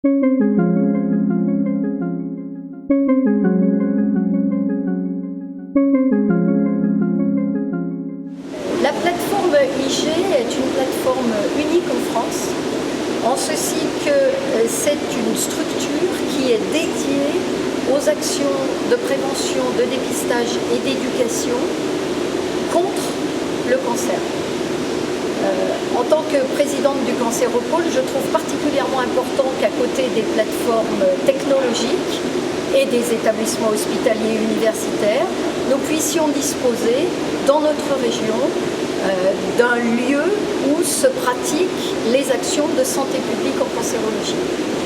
La plateforme IG est une plateforme unique en France, en ceci que c'est une structure qui est dédiée aux actions de prévention, de dépistage et d'éducation contre le cancer. En tant que présidente du Cancéropôle, je trouve particulièrement important qu'à côté des plateformes technologiques et des établissements hospitaliers et universitaires, nous puissions disposer dans notre région d'un lieu où se pratiquent les actions de santé publique en cancérologie.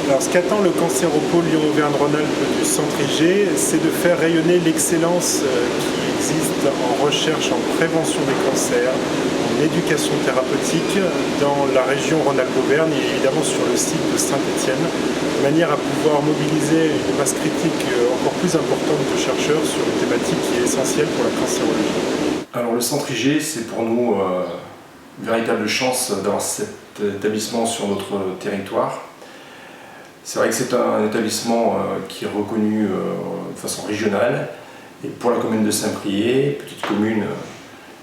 Alors, ce qu'attend le Cancéropôle Lyon-Auvergne-Rhône-Alpes du Centre IG, c'est de faire rayonner l'excellence qui existe en recherche, en prévention des cancers, en éducation thérapeutique dans la région Rhône-Alpes-Auvergne et évidemment sur le site de Saint-Étienne, de manière à pouvoir mobiliser une masse critique encore plus importante de chercheurs sur une thématique qui est essentielle pour la cancérologie. Alors le Centre IG, c'est pour nous une véritable chance d'avoir cet établissement sur notre territoire. C'est vrai que c'est un établissement qui est reconnu de façon régionale et pour la commune de Saint-Priest, petite commune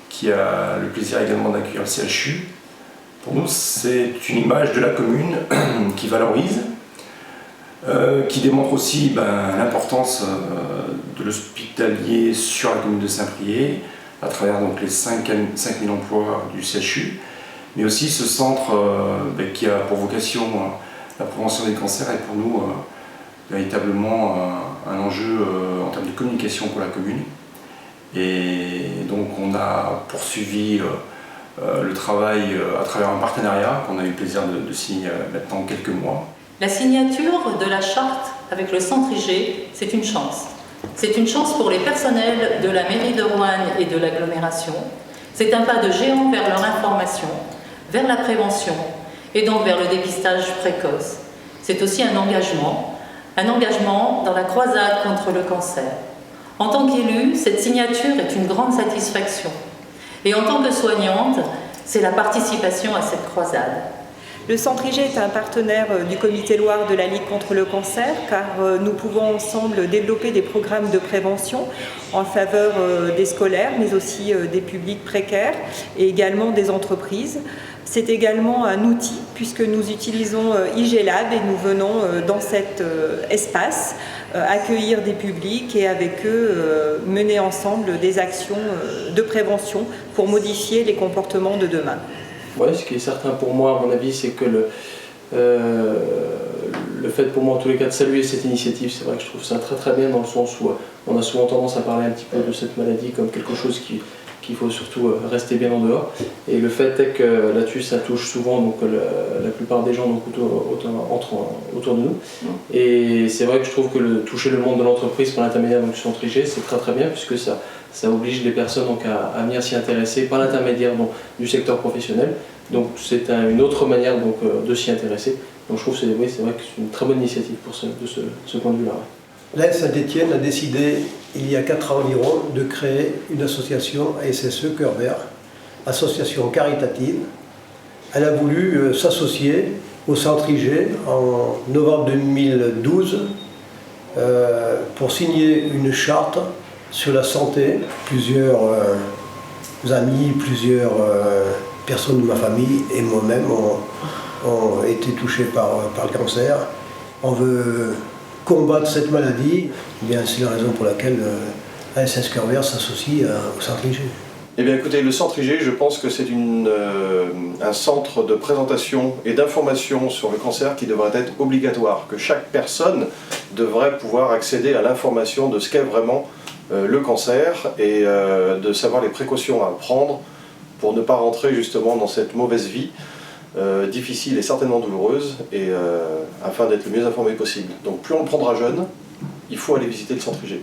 qui a le plaisir également d'accueillir le CHU. Pour nous, c'est une image de la commune qui valorise, qui démontre aussi l'importance de l'hospitalier sur la commune de Saint-Priest à travers donc, les 5 000 emplois du CHU, mais aussi ce centre qui a pour vocation la prévention des cancers est pour nous véritablement un enjeu en termes de communication pour la commune. Et donc on a poursuivi le travail à travers un partenariat qu'on a eu le plaisir de signer maintenant quelques mois. La signature de la charte avec le Centre IG, c'est une chance. C'est une chance pour les personnels de la mairie de Roanne et de l'agglomération. C'est un pas de géant vers leur information, vers la prévention et donc vers le dépistage précoce. C'est aussi un engagement dans la croisade contre le cancer. En tant qu'élue, cette signature est une grande satisfaction. Et en tant que soignante, c'est la participation à cette croisade. Le Centre IG est un partenaire du Comité Loire de la Ligue contre le cancer car nous pouvons ensemble développer des programmes de prévention en faveur des scolaires mais aussi des publics précaires et également des entreprises. C'est également un outil puisque nous utilisons IG Lab et nous venons dans cet espace accueillir des publics et avec eux mener ensemble des actions de prévention pour modifier les comportements de demain. Ouais, ce qui est certain pour moi, à mon avis, c'est que le fait pour moi, en tous les cas, de saluer cette initiative, c'est vrai que je trouve ça très très bien dans le sens où on a souvent tendance à parler un petit peu de cette maladie comme quelque chose qu'il faut surtout rester bien en dehors. Et le fait est que là-dessus, ça touche souvent donc, la plupart des gens donc, autour de nous. Et c'est vrai que je trouve que toucher le monde de l'entreprise par l'intermédiaire du Centre IG, c'est très très bien puisque ça oblige les personnes donc, à venir s'y intéresser par l'intermédiaire du secteur professionnel. Donc c'est une autre manière donc, de s'y intéresser. Donc je trouve que c'est vrai que c'est une très bonne initiative de ce point de vue-là. L'AS Saint-Étienne a décidé, il y a 4 ans environ, de créer une association SSE Cœur Vert, association caritative. Elle a voulu s'associer au Centre IG en novembre 2012 pour signer une charte sur la santé. Plusieurs amis, plusieurs personnes de ma famille et moi-même ont été touchés par le cancer. On veut combattre cette maladie, eh bien, c'est la raison pour laquelle ASS Cœur Vert s'associe au Centre IG. Eh bien écoutez, le Centre IG, je pense que c'est un centre de présentation et d'information sur le cancer qui devrait être obligatoire, que chaque personne devrait pouvoir accéder à l'information de ce qu'est vraiment le cancer et de savoir les précautions à prendre pour ne pas rentrer justement dans cette mauvaise vie difficile et certainement douloureuse et afin d'être le mieux informé possible. Donc plus on le prendra jeune, il faut aller visiter le Centre IG.